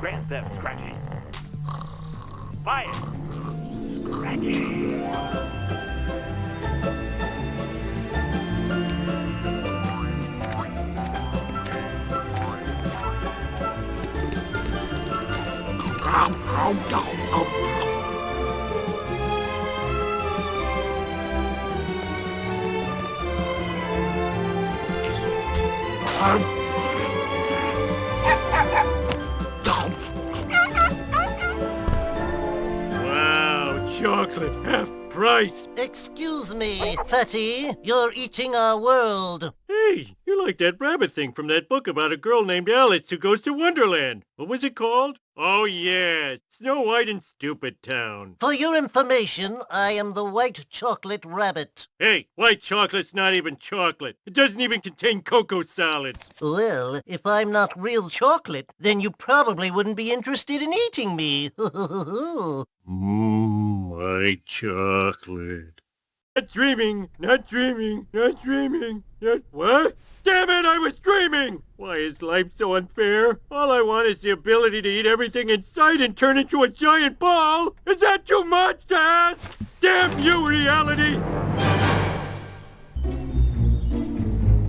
Grand Theft Scratchy. Fire! Scratchy! Wow, chocolate, half price. Excuse me, Fatty. You're eating our world. Hey, you like that rabbit thing from that book about a girl named Alice who goes to Wonderland. What was it called? Oh yeah, Snow White and Stupid Town. For your information, I am the white chocolate rabbit. Hey, white chocolate's not even chocolate. It doesn't even contain cocoa solids. Well, if I'm not real chocolate, then you probably wouldn't be interested in eating me. White chocolate. Not dreaming, not dreaming, not dreaming, not... What? Damn it, I was dreaming! Why is life so unfair? All I want is the ability to eat everything in sight and turn into a giant ball! Is that too much to ask? Damn you, reality!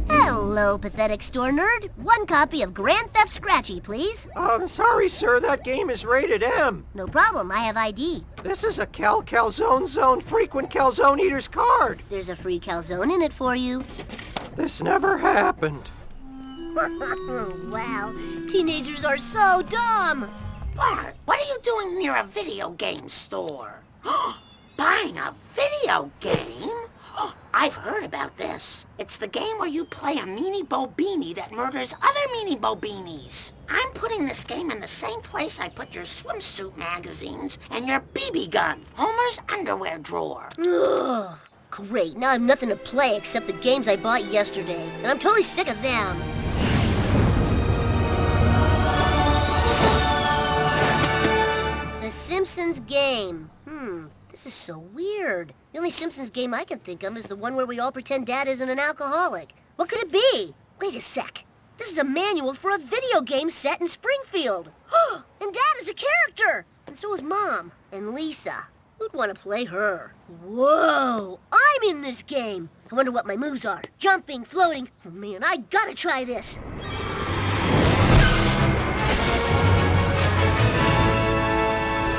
Hello, pathetic store nerd. One copy of Grand Theft Scratchy, please. Sorry, sir, that game is rated M. No problem, I have ID. This is a Calzone Zone frequent calzone eater's card. There's a free calzone in it for you. This never happened. Wow, teenagers are so dumb. Bart, what are you doing near a video game store? Buying a video game? I've heard about this. It's the game where you play a meanie Bobini that murders other meanie Bobinis. I'm putting this game in the same place I put your swimsuit magazines and your BB gun, Homer's underwear drawer. Ugh. Great, now I have nothing to play except the games I bought yesterday, and I'm totally sick of them. The Simpsons game. This is so weird. The only Simpsons game I can think of is the one where we all pretend Dad isn't an alcoholic. What could it be? Wait a sec. This is a manual for a video game set in Springfield. And Dad is a character! And so is Mom and Lisa. Who'd want to play her? Whoa! I'm in this game! I wonder what my moves are. Jumping, floating. Oh man, I gotta try this.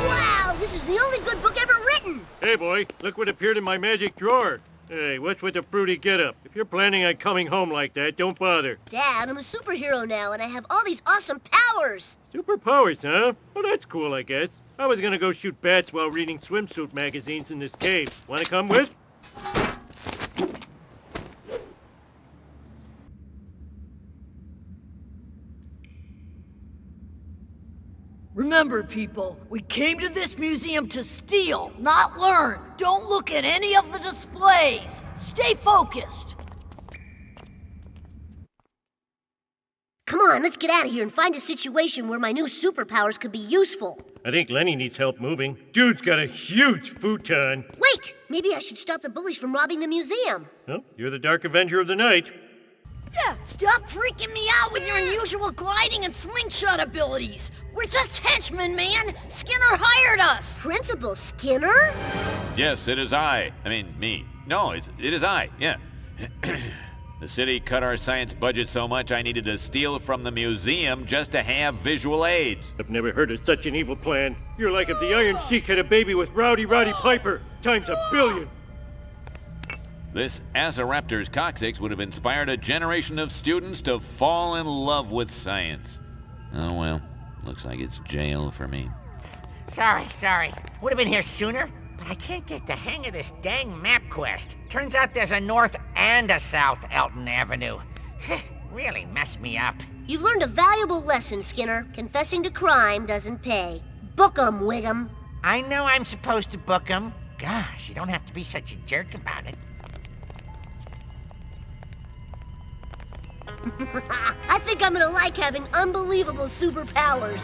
Wow! This is the only good book ever written! Hey boy, look what appeared in my magic drawer. Hey, what's with the fruity getup? If you're planning on coming home like that, don't bother. Dad, I'm a superhero now, and I have all these awesome powers! Superpowers, huh? Well, that's cool, I guess. I was gonna go shoot bats while reading swimsuit magazines in this cave. Wanna come with? Remember, people, we came to this museum to steal, not learn. Don't look at any of the displays. Stay focused. Come on, let's get out of here and find a situation where my new superpowers could be useful. I think Lenny needs help moving. Dude's got a huge futon. Wait! Maybe I should stop the bullies from robbing the museum. Oh, you're the Dark Avenger of the Night. Stop freaking me out with your unusual gliding and slingshot abilities. We're just henchmen, man. Skinner hired us. Principal Skinner? Yes, it is I. I mean, me. No, it is I, yeah. The city cut our science budget so much I needed to steal from the museum just to have visual aids. I've never heard of such an evil plan. You're like if the Iron Sheik had a baby with Rowdy Roddy Piper, times 1,000,000,000. This Azoraptor's coccyx would have inspired a generation of students to fall in love with science. Oh well, looks like it's jail for me. Sorry. Would have been here sooner, but I can't get the hang of this dang map quest. Turns out there's a north and a south Elton Avenue. Really messed me up. You've learned a valuable lesson, Skinner. Confessing to crime doesn't pay. Book 'em, Wiggum. I know I'm supposed to book 'em. Gosh, you don't have to be such a jerk about it. I think I'm gonna like having unbelievable superpowers.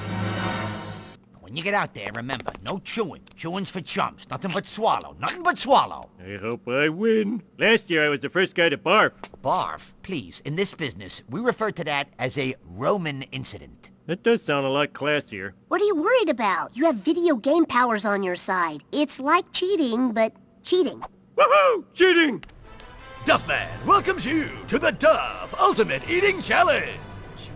When you get out there, remember, no chewing. Chewing's for chumps. Nothing but swallow. Nothing but swallow. I hope I win. Last year I was the first guy to barf. Barf, please. In this business, we refer to that as a Roman incident. That does sound a lot classier. What are you worried about? You have video game powers on your side. It's like cheating, but cheating. Woohoo! Cheating! Duffman welcomes you to the Duff Ultimate Eating Challenge.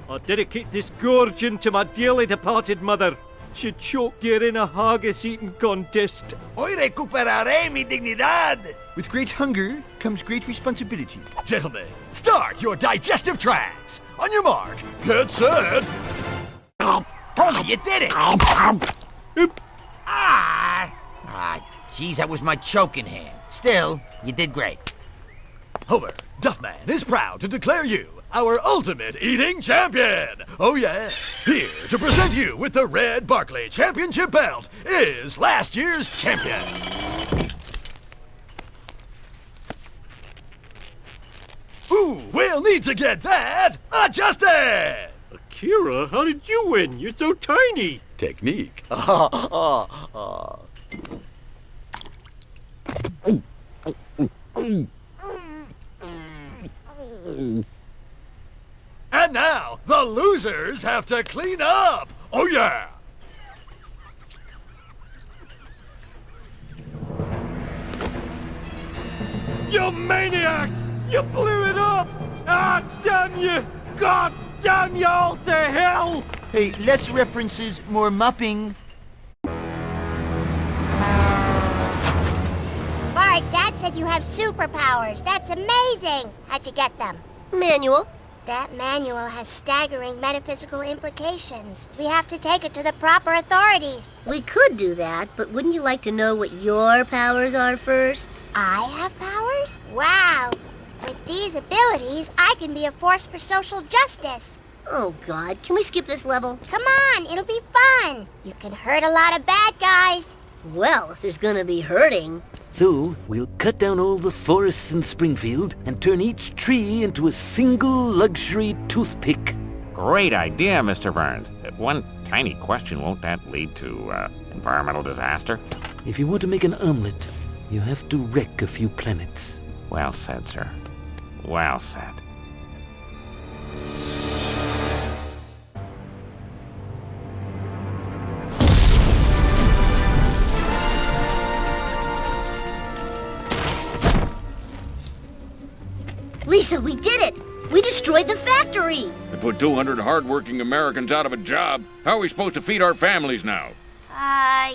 I dedicate this gorging to my dearly departed mother. She choked her in a haggis eating contest. Hoy recuperaré mi dignidad. With great hunger comes great responsibility. Gentlemen, start your digestive tracts. On your mark, get set. Homie, you did it! Oop. Geez, that was my choking hand. Still, you did great. Homer, Duffman is proud to declare you our ultimate eating champion. Oh yeah. Here to present you with the Red Barkley Championship belt is last year's champion. Ooh, we'll need to get that adjusted. Akira, how did you win? You're so tiny. Technique. And now, the losers have to clean up! Oh yeah! You maniacs! You blew it up! Ah, damn you! God damn you all to hell! Hey, less references, more mopping. Bart, Dad said you have superpowers. That's amazing. How'd you get them? Manual. That manual has staggering metaphysical implications. We have to take it to the proper authorities. We could do that, but wouldn't you like to know what your powers are first? I have powers? Wow. With these abilities, I can be a force for social justice. Oh, God. Can we skip this level? Come on, it'll be fun. You can hurt a lot of bad guys. Well, if there's gonna be hurting. So, we'll cut down all the forests in Springfield and turn each tree into a single luxury toothpick. Great idea, Mr. Burns. One tiny question, won't that lead to, environmental disaster? If you want to make an omelet, you have to wreck a few planets. Well said, sir. Well said. Lisa, we did it! We destroyed the factory! They put 200 hard-working Americans out of a job. How are we supposed to feed our families now?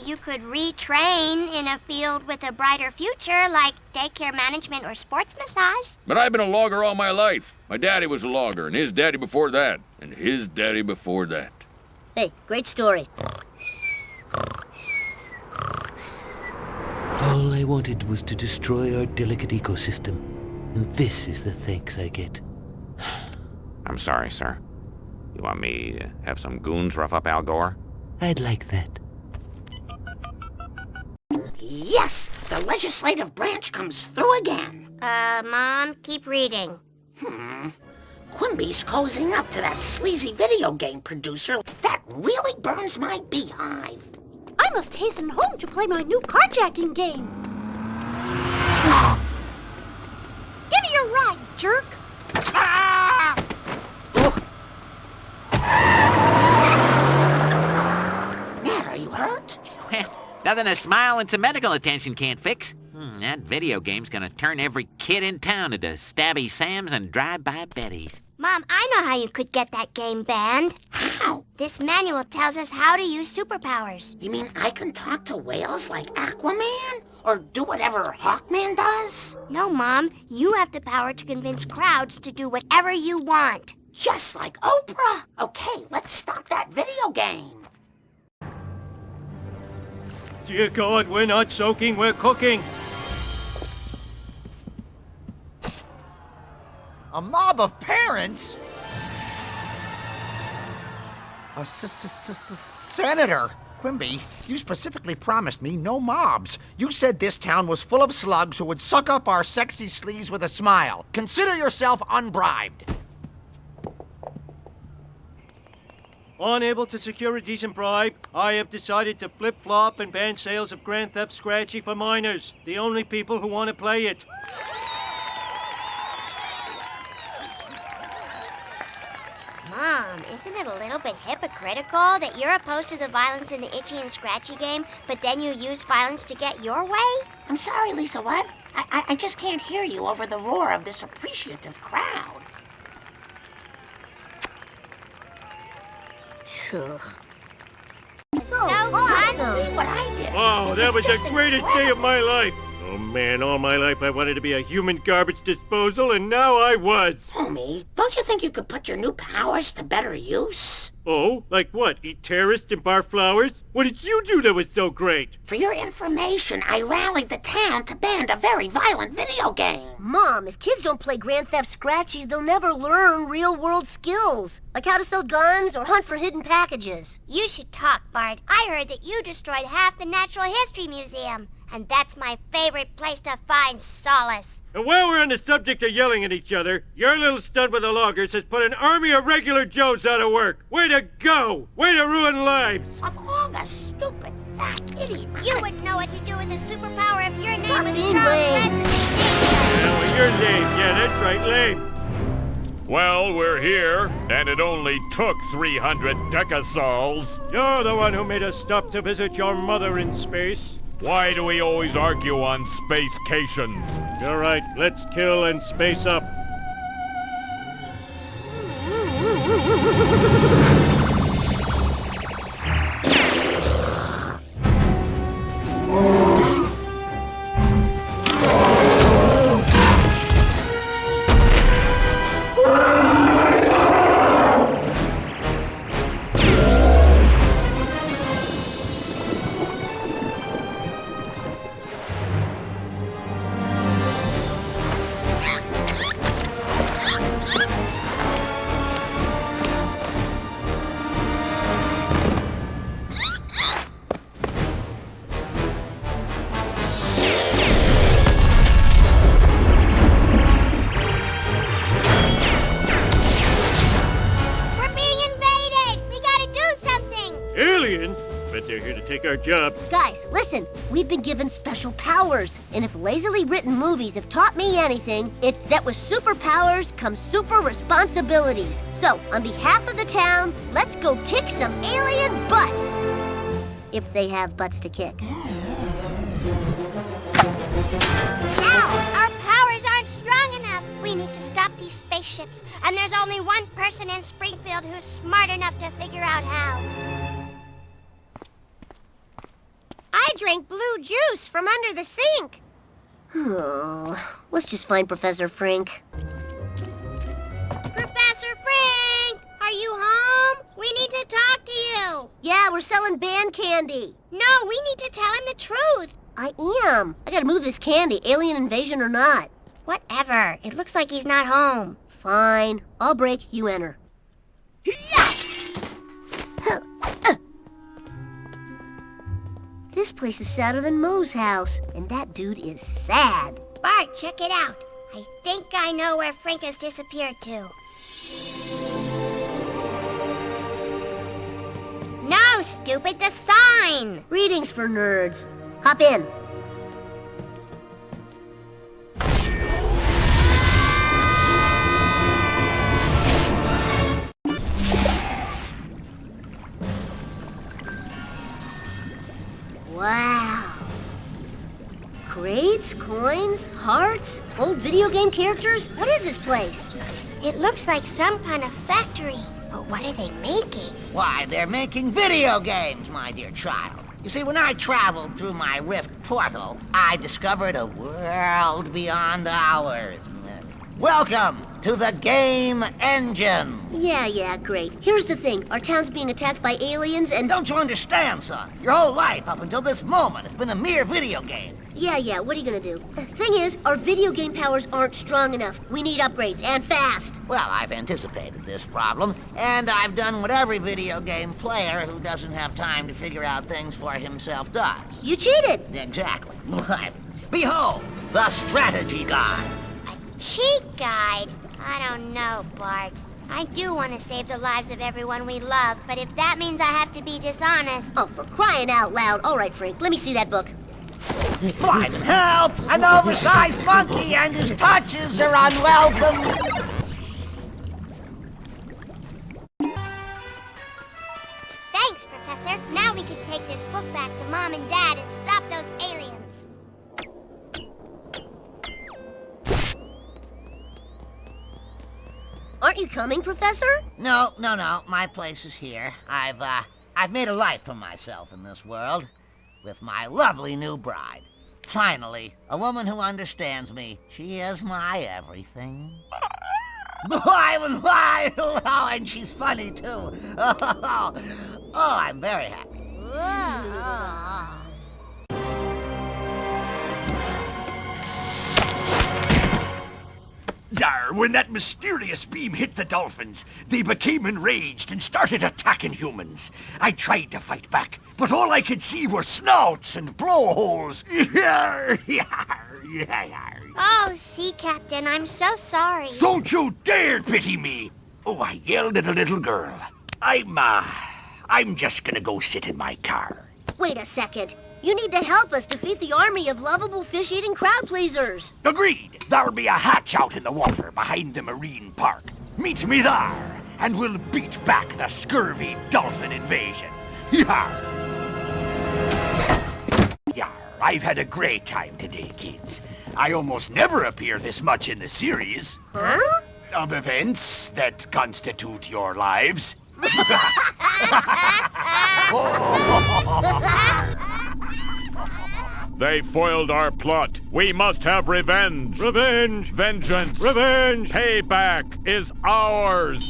You could retrain in a field with a brighter future, like daycare management or sports massage. But I've been a logger all my life. My daddy was a logger, and his daddy before that, and his daddy before that. Hey, great story. All I wanted was to destroy our delicate ecosystem. And this is the thanks I get. I'm sorry, sir. You want me to have some goons rough up Al Gore? I'd like that. Yes, the legislative branch comes through again. Mom, keep reading. Quimby's cozying up to that sleazy video game producer. That really burns my beehive. I must hasten home to play my new carjacking game. Give me your ride, jerk! Nat, are you hurt? Nothing a smile and some medical attention can't fix. That video game's gonna turn every kid in town into Stabby Sams and Drive-By Bettys. Mom, I know how you could get that game banned. How? This manual tells us how to use superpowers. You mean I can talk to whales like Aquaman? Or do whatever Hawkman does? No, Mom. You have the power to convince crowds to do whatever you want. Just like Oprah. Okay, let's stop that video game. Dear God, we're not soaking, we're cooking. A mob of parents? A senator? Quimby, you specifically promised me no mobs. You said this town was full of slugs who would suck up our sexy sleaze with a smile. Consider yourself unbribed. Unable to secure a decent bribe, I have decided to flip-flop and ban sales of Grand Theft Scratchy for minors, the only people who want to play it. Mom, Mom, isn't it a little bit hypocritical that you're opposed to the violence in the Itchy and Scratchy game, but then you use violence to get your way? I'm sorry, Lisa, what? I just can't hear you over the roar of this appreciative crowd. Sure. So I believe what I did. Oh, that was the just greatest day of my life. Oh man, all my life I wanted to be a human garbage disposal, and now I was. Homie, don't you think you could put your new powers to better use? Oh, like what? Eat terrorists and bar flowers? What did you do that was so great? For your information, I rallied the town to ban a very violent video game. Mom, if kids don't play Grand Theft Scratchy, they'll never learn real-world skills, like how to sell guns or hunt for hidden packages. You should talk, Bart. I heard that you destroyed half the Natural History Museum, and that's my favorite place to find solace. And while we're on the subject of yelling at each other, your little stud with the loggers has put an army of regular Joes out of work. Way to go! Way to ruin lives! Of all the stupid, fat idiots. You wouldn't know what to do with the superpower if your name Stop was being Charles lame. Manson. Well, you're lame. Yeah, that's right, lame. Well, we're here, and it only took 300 decasols. You're the one who made us stop to visit your mother in space. Why do we always argue on spacecations? All right, let's kill and space up. Bet they're here to take our jobs. Guys, listen. We've been given special powers. And if lazily written movies have taught me anything, it's that with superpowers come super responsibilities. So, on behalf of the town, let's go kick some alien butts. If they have butts to kick. Ow! Our powers aren't strong enough. We need to stop these spaceships. And there's only one person in Springfield who's smart enough to figure out how. I drank blue juice from under the sink. Oh, let's just find Professor Frink. Professor Frink! Are you home? We need to talk to you. Yeah, we're selling band candy. No, we need to tell him the truth. I am. I gotta move this candy, alien invasion or not. Whatever. It looks like he's not home. Fine. I'll break, you enter. This place is sadder than Moe's house, and that dude is sad. Bart, check it out. I think I know where Frink has disappeared to. No, stupid, the sign! Readings for nerds. Hop in. Wow. Crates, coins, hearts, old video game characters? What is this place? It looks like some kind of factory. But what are they making? Why, they're making video games, my dear child. You see, when I traveled through my rift portal, I discovered a world beyond ours. Welcome to the game engine. Yeah, great. Here's the thing. Our town's being attacked by aliens and... Don't you understand, son? Your whole life up until this moment has been a mere video game. Yeah, what are you gonna do? The thing is, our video game powers aren't strong enough. We need upgrades, and fast. Well, I've anticipated this problem, and I've done what every video game player who doesn't have time to figure out things for himself does. You cheated. Exactly. Behold, the strategy guide. Cheat guide? I don't know, Bart. I do want to save the lives of everyone we love, but if that means I have to be dishonest... Oh, for crying out loud. All right, Frank, let me see that book. Private help! An oversized monkey and his touches are unwelcome! Professor. Now we can take this book back to Mom and Dad and stop those aliens. Aren't you coming, Professor? No. My place is here. I've made a life for myself in this world with my lovely new bride. Finally, a woman who understands me. She is my everything. Oh, and she's funny, too. Oh, I'm very happy. Yar, when that mysterious beam hit the dolphins, they became enraged and started attacking humans. I tried to fight back, but all I could see were snouts and blowholes. Yar, yar, yar. Oh, Sea Captain, I'm so sorry. Don't you dare pity me! Oh, I yelled at a little girl. I'm just gonna go sit in my car. Wait a second. You need to help us defeat the army of lovable fish-eating crowd-pleasers. Agreed. There'll be a hatch out in the water behind the marine park. Meet me there, and we'll beat back the scurvy dolphin invasion. Yar! Yar, I've had a great time today, kids. I almost never appear this much in the series. Huh? Of events that constitute your lives. They foiled our plot. We must have revenge. Revenge! Vengeance! Revenge! Payback is ours!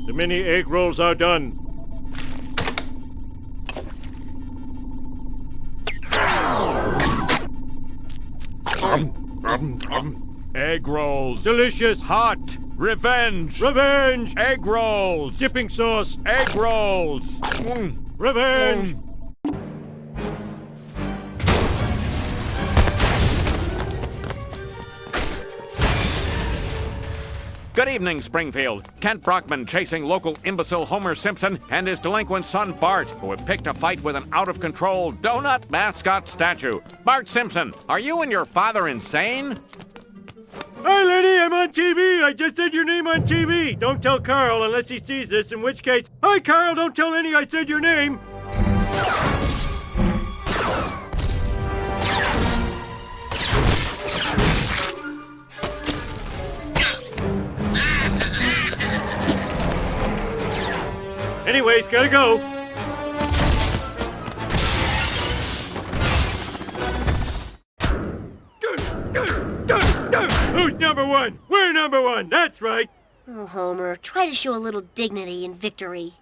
The mini egg rolls are done. Egg rolls. Delicious! Hot. Revenge. Revenge! Egg rolls. Dipping sauce! Egg rolls. Revenge! Good evening, Springfield. Kent Brockman chasing local imbecile Homer Simpson and his delinquent son Bart, who have picked a fight with an out-of-control donut mascot statue. Bart Simpson, are you and your father insane? Hi, Lenny, I'm on TV. I just said your name on TV. Don't tell Carl unless he sees this, in which case, hi, Carl, don't tell Lenny I said your name. Anyways, gotta go. Who's number one? We're number one, that's right. Oh, Homer, try to show a little dignity in victory.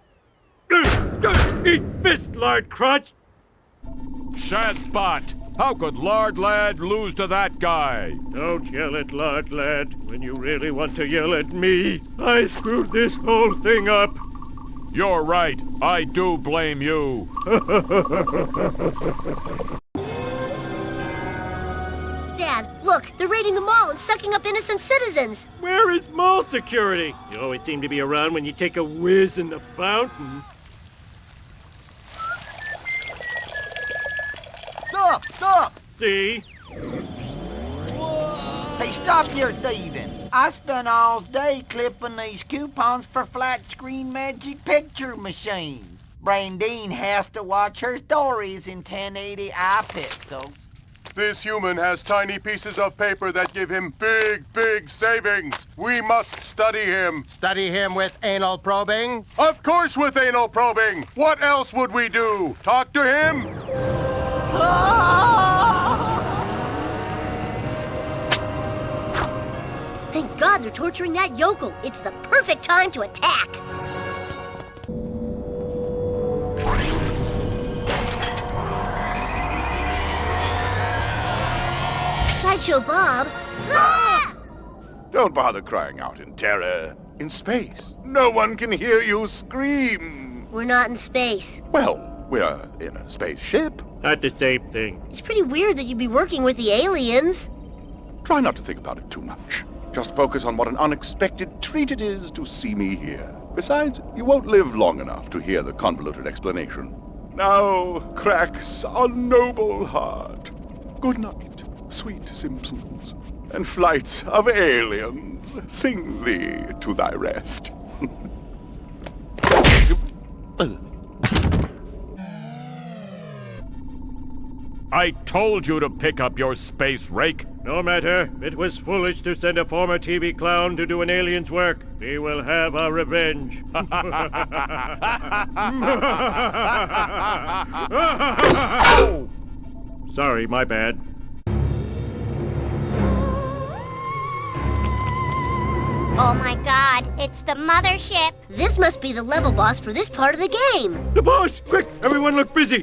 Eat fist, Lard Crotch. Shazbot, how could Lard Lad lose to that guy? Don't yell at Lard Lad when you really want to yell at me. I screwed this whole thing up. You're right. I do blame you. Dad, look, they're raiding the mall and sucking up innocent citizens. Where is mall security? You always seem to be around when you take a whiz in the fountain. Stop! See? Hey, stop your thieving. I spent all day clipping these coupons for flat screen magic picture machines. Brandine has to watch her stories in 1080 pixels. This human has tiny pieces of paper that give him big savings. We must study him. Study him with anal probing? Of course with anal probing. What else would we do? Talk to him? Thank God they're torturing that yokel. It's the perfect time to attack. Sideshow Bob. Don't bother crying out in terror. In space, no one can hear you scream. We're not in space. Well, we're in a spaceship. Not the same thing. It's pretty weird that you'd be working with the aliens. Try not to think about it too much. Just focus on what an unexpected treat it is to see me here. Besides, you won't live long enough to hear the convoluted explanation. Now, cracks a noble heart. Good night, sweet Simpsons, and flights of aliens. Sing thee to thy rest. I told you to pick up your space rake. No matter. It was foolish to send a former TV clown to do an alien's work. We will have our revenge. Sorry, my bad. Oh my god, it's the mothership. This must be the level boss for this part of the game. The boss! Quick, everyone look busy.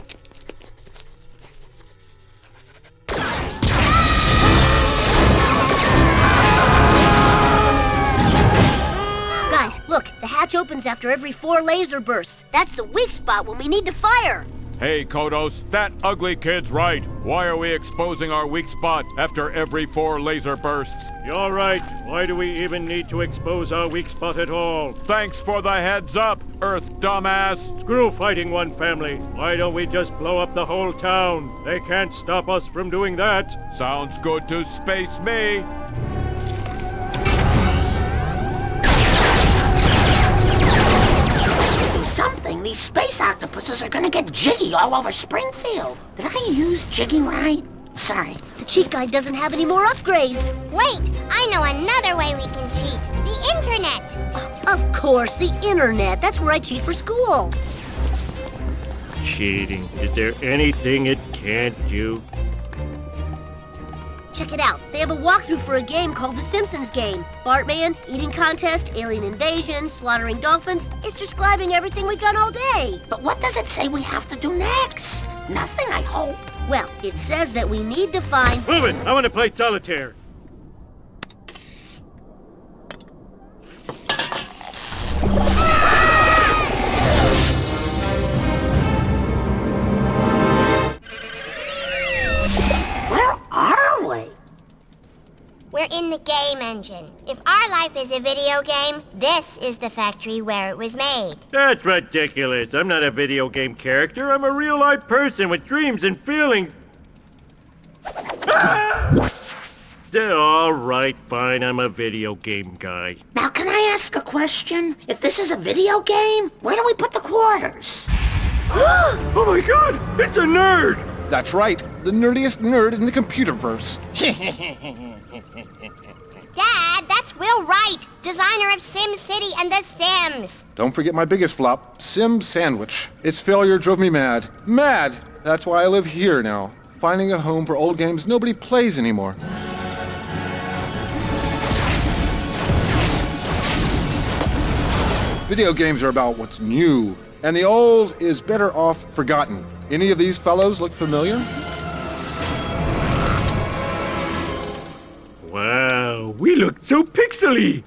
Guys, look, the hatch opens after every 4 laser bursts. That's the weak spot when we need to fire. Hey, Kodos, that ugly kid's right. Why are we exposing our weak spot after every 4 laser bursts? You're right. Why do we even need to expose our weak spot at all? Thanks for the heads up, Earth dumbass. Screw fighting one family. Why don't we just blow up the whole town? They can't stop us from doing that. Sounds good to space me. Something, these space octopuses are gonna get jiggy all over Springfield. Did I use jigging right? Sorry. The cheat guide doesn't have any more upgrades. Wait, I know another way we can cheat. The internet. Of course, the internet. That's where I cheat for school. Cheating. Is there anything it can't do? Check it out. They have a walkthrough for a game called the Simpsons game. Bartman, eating contest, alien invasion, slaughtering dolphins. It's describing everything we've done all day. But what does it say we have to do next? Nothing, I hope. Well, it says that we need to find... Move it! I want to play solitaire. We're in the game engine. If our life is a video game, this is the factory where it was made. That's ridiculous. I'm not a video game character. I'm a real-life person with dreams and feelings. Ah! All right, fine. I'm a video game guy. Now, can I ask a question? If this is a video game, where do we put the quarters? Oh my god! It's a nerd! That's right. The nerdiest nerd in the computerverse. Dad, that's Will Wright, designer of Sim City and The Sims. Don't forget my biggest flop, Sim Sandwich. Its failure drove me mad. Mad! That's why I live here now, finding a home for old games nobody plays anymore. Video games are about what's new, and the old is better off forgotten. Any of these fellows look familiar? Wow, we look so pixely!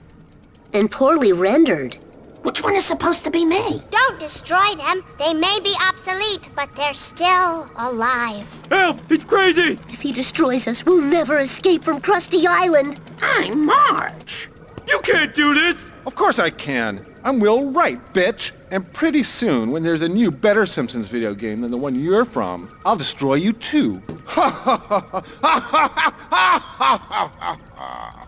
And poorly rendered. Which one is supposed to be me? Don't destroy them. They may be obsolete, but they're still alive. Help! It's crazy! If he destroys us, we'll never escape from Krusty Island. I'm Marge. You can't do this! Of course I can. I'm Will Wright, bitch. And pretty soon, when there's a new, better Simpsons video game than the one you're from, I'll destroy you too. Ha ha ha ha ha ha ha ha ha.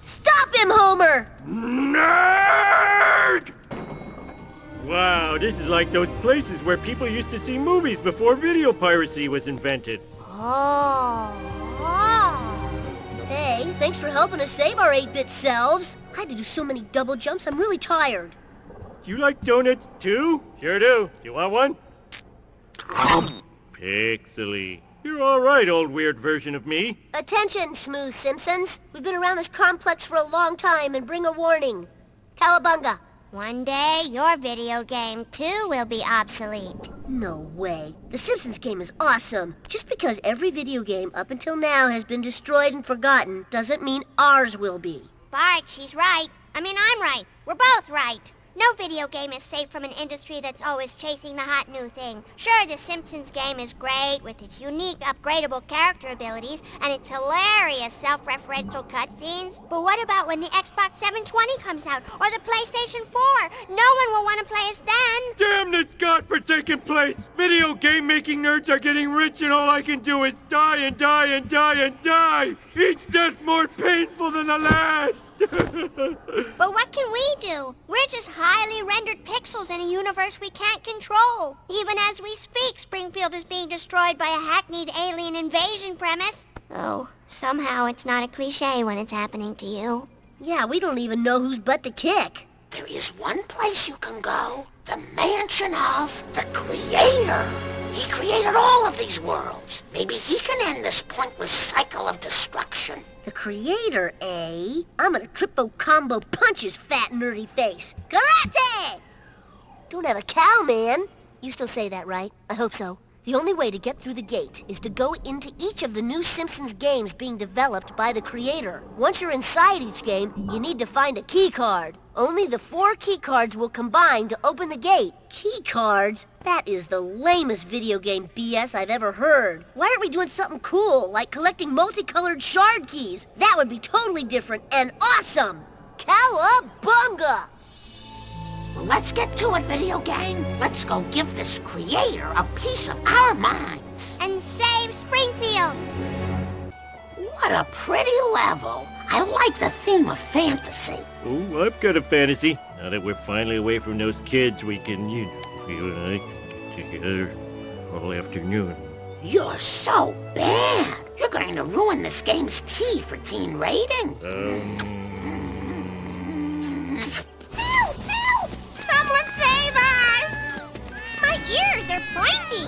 Stop him, Homer! Nerd! Wow, this is like those places where people used to see movies before video piracy was invented. Oh. Hey, thanks for helping us save our 8-bit selves. I had to do so many double jumps, I'm really tired. Do you like donuts too? Sure do. You want one? Pixely. You're all right, old weird version of me. Attention, Smooth Simpsons. We've been around this complex for a long time and bring a warning. Cowabunga. One day, your video game, too, will be obsolete. No way. The Simpsons game is awesome. Just because every video game up until now has been destroyed and forgotten doesn't mean ours will be. Bart, she's right. I mean, I'm right. We're both right. No video game is safe from an industry that's always chasing the hot new thing. Sure, the Simpsons game is great with its unique upgradable character abilities and its hilarious self-referential cutscenes. But what about when the Xbox 720 comes out or the PlayStation 4? No one will want to play us then. Damn this godforsaken place! Video game making nerds are getting rich and all I can do is die and die and die and die! Each death more painful than the last! But what can we do? We're just highly rendered pixels in a universe we can't control. Even as we speak, Springfield is being destroyed by a hackneyed alien invasion premise. Oh, somehow it's not a cliche when it's happening to you. Yeah, we don't even know whose butt to kick. There is one place you can go. The mansion of the Creator. He created all of these worlds. Maybe he can end this pointless cycle of destruction. The Creator, eh? I'm gonna triple-combo punch his fat, nerdy face. Karate! Don't have a cow, man. You still say that, right? I hope so. The only way to get through the gate is to go into each of the new Simpsons games being developed by the Creator. Once you're inside each game, you need to find a key card. Only the 4 key cards will combine to open the gate. Key cards? That is the lamest video game BS I've ever heard. Why aren't we doing something cool, like collecting multicolored shard keys? That would be totally different and awesome! Cowabunga! Well, let's get to it, video game. Let's go give this Creator a piece of our minds. And save Springfield! What a pretty level. I like the theme of fantasy. Oh, I've got a fantasy. Now that we're finally away from those kids, we can, feel like together all afternoon. You're so bad. You're going to ruin this game's T for teen rating. Help! Help! Someone save us! My ears are pointy.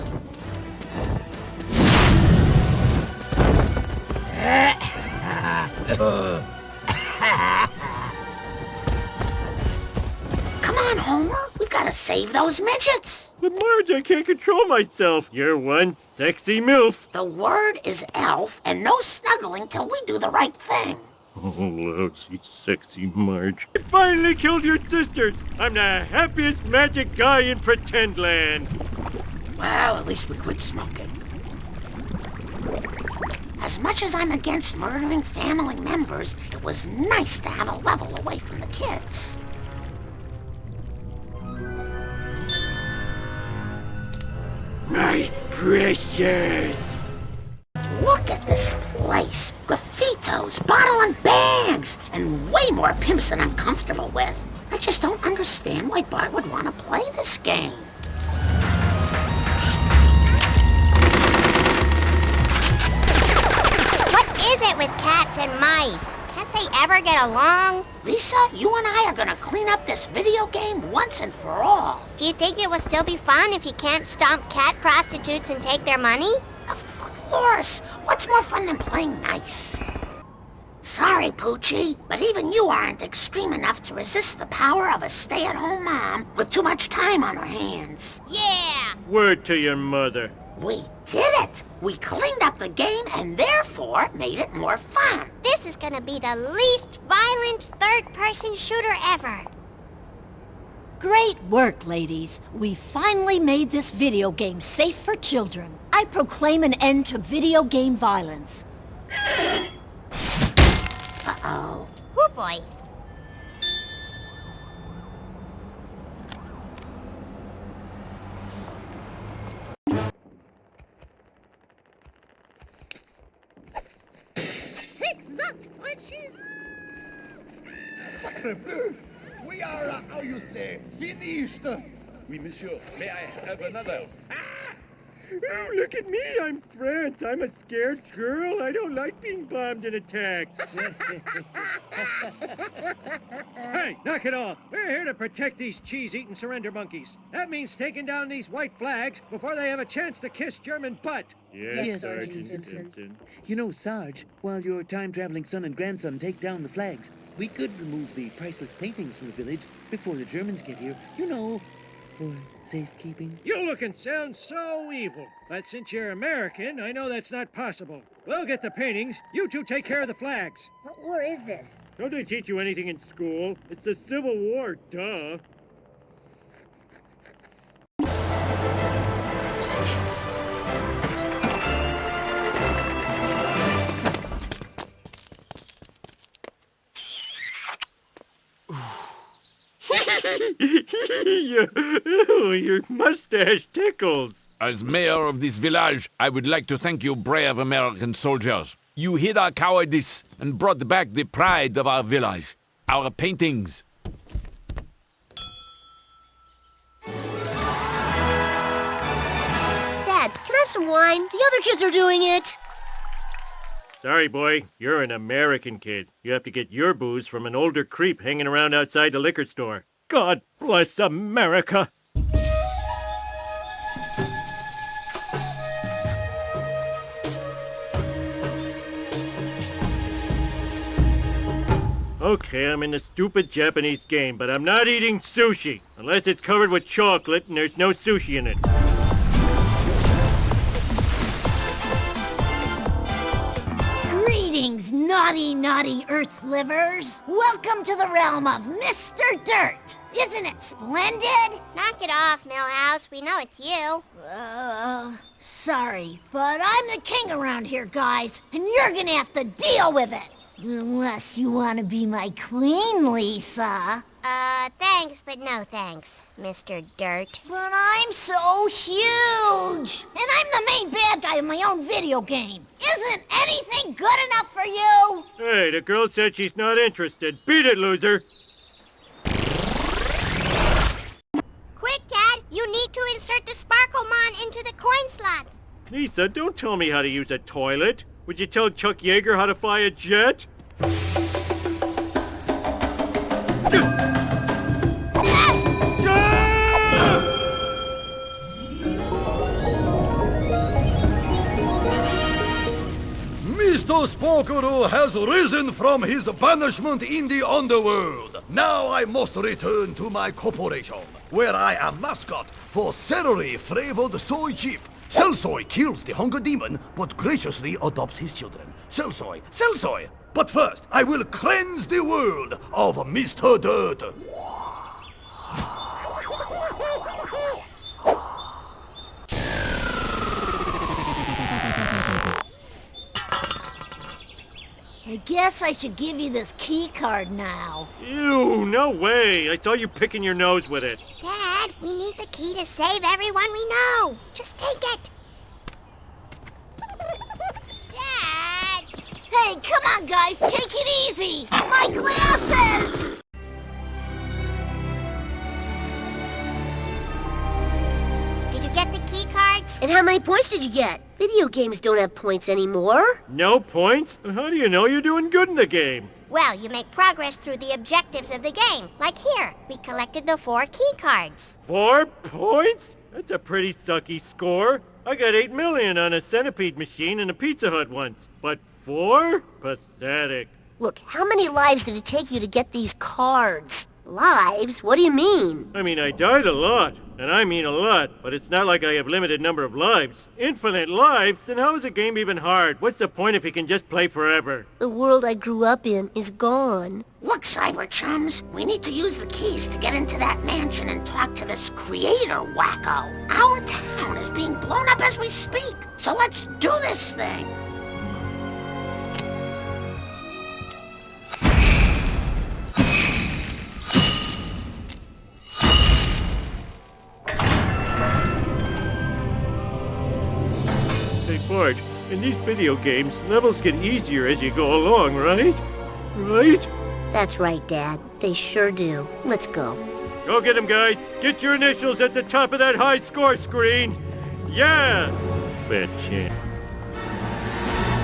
Come on, Homer. We've got to save those midgets. But Marge, I can't control myself. You're one sexy MILF. The word is elf, and no snuggling till we do the right thing. Oh, lousy, sexy Marge. I finally killed your sisters. I'm the happiest magic guy in Pretend Land. Well, at least we quit smoking. As much as I'm against murdering family members, it was nice to have a level away from the kids. My precious. Look at this place. Graffitos, bottle and bags, and way more pimps than I'm comfortable with. I just don't understand why Bart would want to play this game. What is it with cats and mice? Can't they ever get along? Lisa, you and I are gonna clean up this video game once and for all. Do you think it will still be fun if you can't stomp cat prostitutes and take their money? Of course. What's more fun than playing nice? Sorry, Poochie, but even you aren't extreme enough to resist the power of a stay-at-home mom with too much time on her hands. Yeah! Word to your mother. We did it! We cleaned up the game and therefore made it more fun. This is gonna be the least violent third-person shooter ever. Great work, ladies. We finally made this video game safe for children. I proclaim an end to video game violence. Uh-oh. Oh boy. Take that, Frenchies! Sacre bleu! We are, how you say, finished! Oui, monsieur. May I have another? Oh, look at me. I'm France. I'm a scared girl. I don't like being bombed and attacked. Hey, knock it off. We're here to protect these cheese-eating surrender monkeys. That means taking down these white flags before they have a chance to kiss German butt. Yes, Sergeant Simpson. You know, Sarge, while your time-traveling son and grandson take down the flags, we could remove the priceless paintings from the village before the Germans get here. You know, for safekeeping. You look and sound so evil. But since you're American, I know that's not possible. We'll get the paintings. You two take care of the flags. What war is this? Don't they teach you anything in school? It's the Civil War, duh. Your mustache tickles. As mayor of this village, I would like to thank you brave American soldiers. You hid our cowardice and brought back the pride of our village, our paintings. some wine. The other kids are doing it. Sorry, boy. You're an American kid. You have to get your booze from an older creep hanging around outside the liquor store. God bless America. Okay, I'm in the stupid Japanese game, but I'm not eating sushi. Unless it's covered with chocolate and there's no sushi in it. Greetings, naughty Earth livers. Welcome to the realm of Mr. Dirt. Isn't it splendid? Knock it off, Millhouse. We know it's you. Sorry, but I'm the king around here, guys, and you're gonna have to deal with it. Unless you want to be my queen, Lisa. Thanks, but no thanks, Mr. Dirt. But I'm so huge! And I'm the main bad guy of my own video game. Isn't anything good enough for you? Hey, the girl said she's not interested. Beat it, loser! Quick, Dad! You need to insert the Sparklemon into the coin slots. Lisa, don't tell me how to use a toilet. Would you tell Chuck Yeager how to fly a jet? Mr. Spokoro has risen from his banishment in the underworld. Now I must return to my corporation, where I am mascot for celery-flavored soy chip. Celsoy kills the hunger demon, but graciously adopts his children. Celsoy, Celsoy! But first, I will cleanse the world of Mr. Dirt. I guess I should give you this key card now. Ew, no way. I saw you picking your nose with it. Dad, we need the key to save everyone we know. Just take it. Dad! Hey, come on, guys, take it easy. My glasses! Did you get the key card? And how many points did you get? Video games don't have points anymore. No points? How do you know you're doing good in the game? Well, you make progress through the objectives of the game. Like here, we collected the 4 key cards. 4 points? That's a pretty sucky score. I got 8 million on a centipede machine in a Pizza Hut once. But 4? Pathetic. Look, how many lives did it take you to get these cards? Lives? What do you mean? I mean, I died a lot. And I mean a lot, but it's not like I have limited number of lives. Infinite lives? Then how is a game even hard? What's the point if you can just play forever? The world I grew up in is gone. Look, Cyber Chums, we need to use the keys to get into that mansion and talk to this creator wacko. Our town is being blown up as we speak, so let's do this thing. Bart, in these video games, levels get easier as you go along, right? Right? That's right, Dad. They sure do. Let's go. Go get 'em, guys. Get your initials at the top of that high score screen. Yeah! Betcha.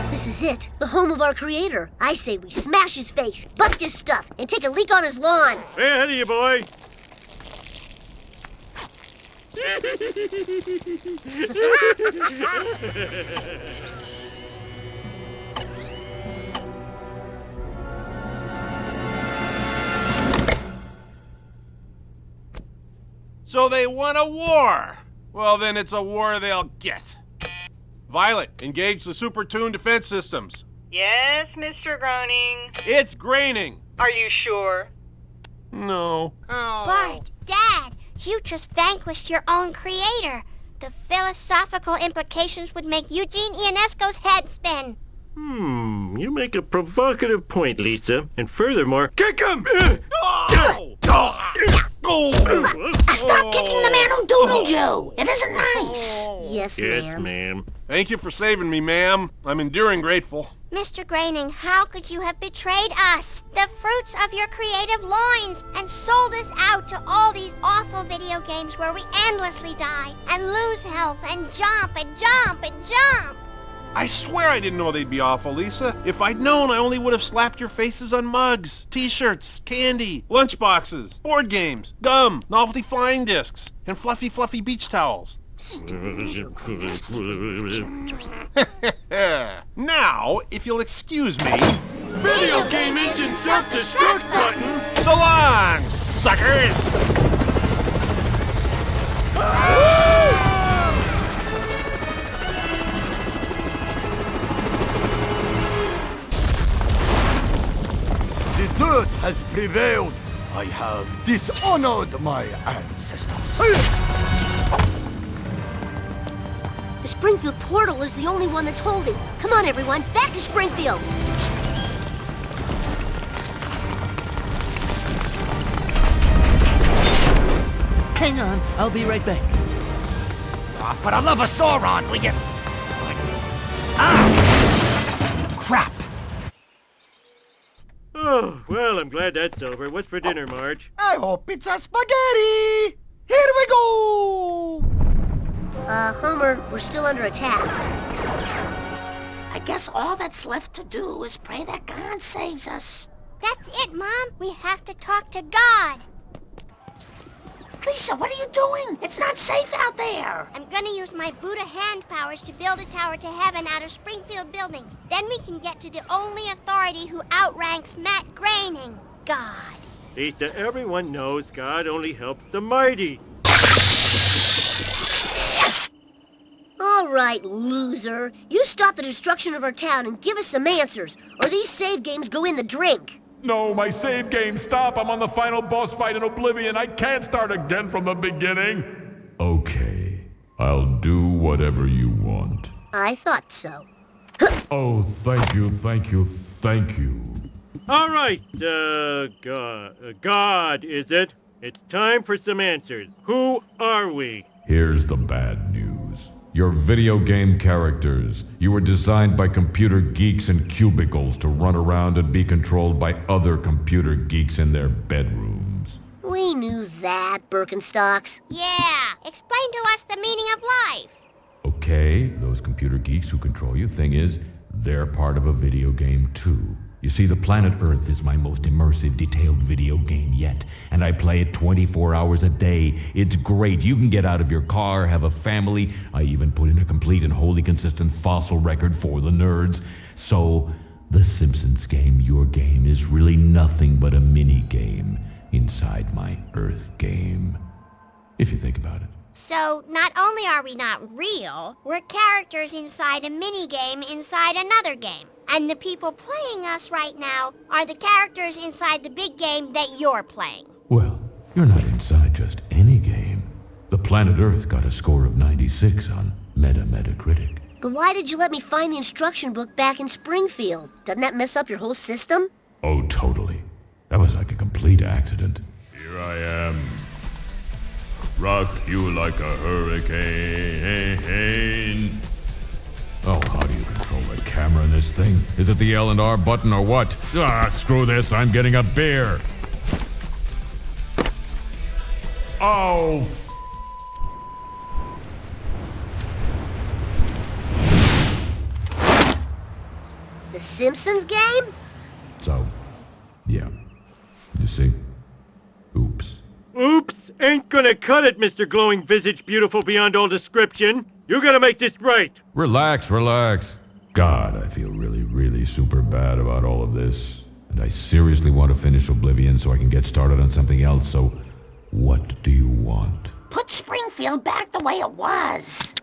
This is it. The home of our creator. I say we smash his face, bust his stuff, and take a leak on his lawn. Way ahead of you, boy. So they won a war. Well, then it's a war they'll get. Violet, engage the super tuned defense systems. Yes, Mr. Groening. It's graining. Are you sure? No. Oh. Bart, Dad, you just vanquished your own creator. The philosophical implications would make Eugene Ionesco's head spin. You make a provocative point, Lisa. And furthermore, kick him! Stop kicking the man who doodled you! It isn't nice! Yes, Yes, ma'am. ma'am. Thank you for saving me, ma'am. I'm enduring grateful. Mr. Groening, how could you have betrayed us, the fruits of your creative loins, and sold us out to all these awful video games where we endlessly die and lose health and jump and jump and jump? I swear I didn't know they'd be awful, Lisa. If I'd known, I only would have slapped your faces on mugs, t-shirts, candy, lunchboxes, board games, gum, novelty flying discs, and fluffy beach towels. Now, if you'll excuse me... Video game engine self-destruct button! So long, suckers! The dirt has prevailed. I have dishonored my ancestors. The Springfield portal is the only one that's holding. Come on, everyone, back to Springfield. Hang on, I'll be right back. For the love of Sauron, we get... Ah! Crap! Oh, well, I'm glad that's over. What's for dinner, Marge? I hope it's a spaghetti! Here we go! Homer, we're still under attack. I guess all that's left to do is pray that God saves us. That's it, Mom. We have to talk to God. Lisa, what are you doing? It's not safe out there. I'm gonna use my Buddha hand powers to build a tower to heaven out of Springfield buildings. Then we can get to the only authority who outranks Matt Groening, God. Lisa, everyone knows God only helps the mighty. All right, loser. You stop the destruction of our town and give us some answers, or these save games go in the drink. No, my save game, stop. I'm on the final boss fight in Oblivion. I can't start again from the beginning. Okay, I'll do whatever you want. I thought so. Oh, thank you. All right, God, is it? It's time for some answers. Who are we? Here's the bad news. You're video game characters. You were designed by computer geeks in cubicles to run around and be controlled by other computer geeks in their bedrooms. We knew that, Birkenstocks. Yeah, explain to us the meaning of life. Okay, those computer geeks who control you, thing is, they're part of a video game too. You see, the planet Earth is my most immersive, detailed video game yet, and I play it 24 hours a day. It's great. You can get out of your car, have a family. I even put in a complete and wholly consistent fossil record for the nerds. So, the Simpsons game, your game, is really nothing but a mini-game inside my Earth game. If you think about it. So, not only are we not real, we're characters inside a mini-game inside another game. And the people playing us right now are the characters inside the big game that you're playing. Well, you're not inside just any game. The planet Earth got a score of 96 on Metacritic. But why did you let me find the instruction book back in Springfield? Doesn't that mess up your whole system? Oh, totally. That was like a complete accident. Here I am. Rock you like a hurricane. Oh, how do you control the camera in this thing? Is it the L and R button or what? Ah, screw this, I'm getting a beer. Oh, The Simpsons game? So, yeah. You see? Oops. Oops ain't gonna cut it, Mr. Glowing Visage Beautiful Beyond All Description. You gotta make this right. Relax. God, I feel really super bad about all of this. And I seriously want to finish Oblivion so I can get started on something else, so what do you want? Put Springfield back the way it was.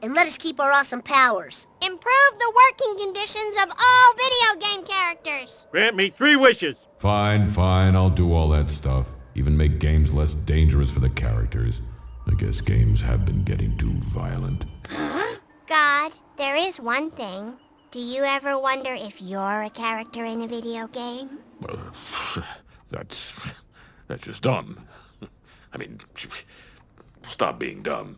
And let us keep our awesome powers. Improve the working conditions of all video game characters. Grant me 3 wishes. Fine, I'll do all that stuff. Even make games less dangerous for the characters. I guess games have been getting too violent. God, there is one thing. Do you ever wonder if you're a character in a video game? Well, that's just dumb. I mean, stop being dumb.